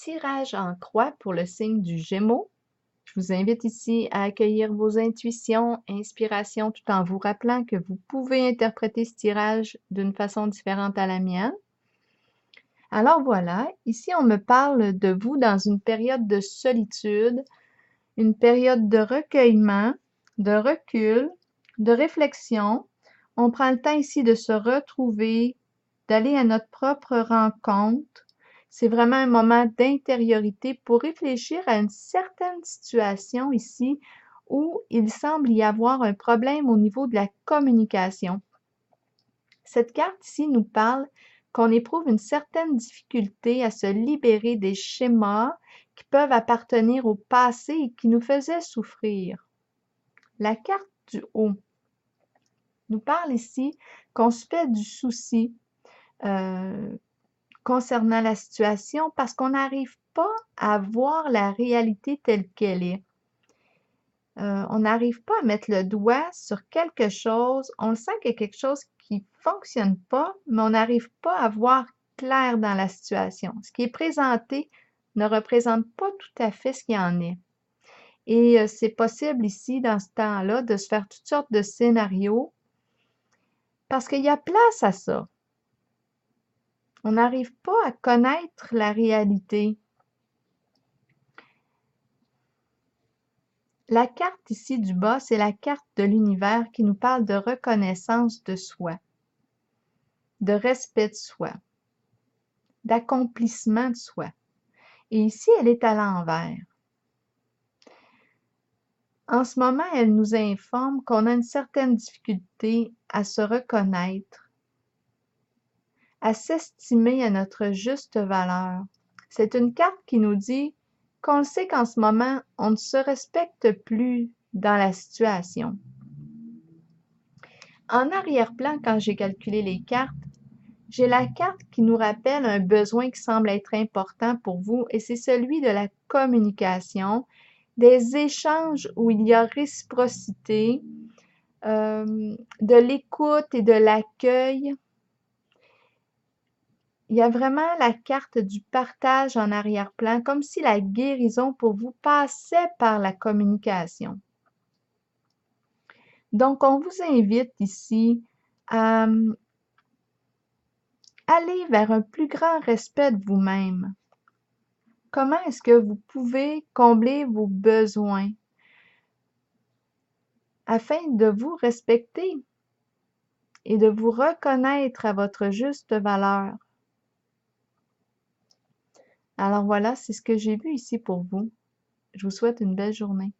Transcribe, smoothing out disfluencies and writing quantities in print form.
tirage en croix pour le signe du Gémeaux. Je vous invite ici à accueillir vos intuitions, inspirations, tout en vous rappelant que vous pouvez interpréter ce tirage d'une façon différente à la mienne. Alors voilà, ici on me parle de vous dans une période de solitude, une période de recueillement, de recul, de réflexion. On prend le temps ici de se retrouver, d'aller à notre propre rencontre. C'est vraiment un moment d'intériorité pour réfléchir à une certaine situation ici où il semble y avoir un problème au niveau de la communication. Cette carte ici nous parle qu'on éprouve une certaine difficulté à se libérer des schémas qui peuvent appartenir au passé et qui nous faisaient souffrir. La carte du haut nous parle ici qu'on se fait du souci concernant la situation parce qu'on n'arrive pas à voir la réalité telle qu'elle est. On n'arrive pas à mettre le doigt sur quelque chose. On sent qu'il y a quelque chose qui ne fonctionne pas, mais on n'arrive pas à voir clair dans la situation. Ce qui est présenté ne représente pas tout à fait ce qu'il y en est. Et c'est possible ici, dans ce temps-là, de se faire toutes sortes de scénarios parce qu'il y a place à ça. On n'arrive pas à connaître la réalité. La carte ici du bas, c'est la carte de l'univers qui nous parle de reconnaissance de soi, de respect de soi, d'accomplissement de soi. Et ici, elle est à l'envers. En ce moment, elle nous informe qu'on a une certaine difficulté à se reconnaître, à s'estimer à notre juste valeur. C'est une carte qui nous dit qu'on le sait qu'en ce moment, on ne se respecte plus dans la situation. En arrière-plan, quand j'ai calculé les cartes, j'ai la carte qui nous rappelle un besoin qui semble être important pour vous et c'est celui de la communication, des échanges où il y a réciprocité, de l'écoute et de l'accueil. Il y a vraiment la carte du partage en arrière-plan, comme si la guérison pour vous passait par la communication. Donc, on vous invite ici à aller vers un plus grand respect de vous-même. Comment est-ce que vous pouvez combler vos besoins afin de vous respecter et de vous reconnaître à votre juste valeur? Alors voilà, c'est ce que j'ai vu ici pour vous. Je vous souhaite une belle journée.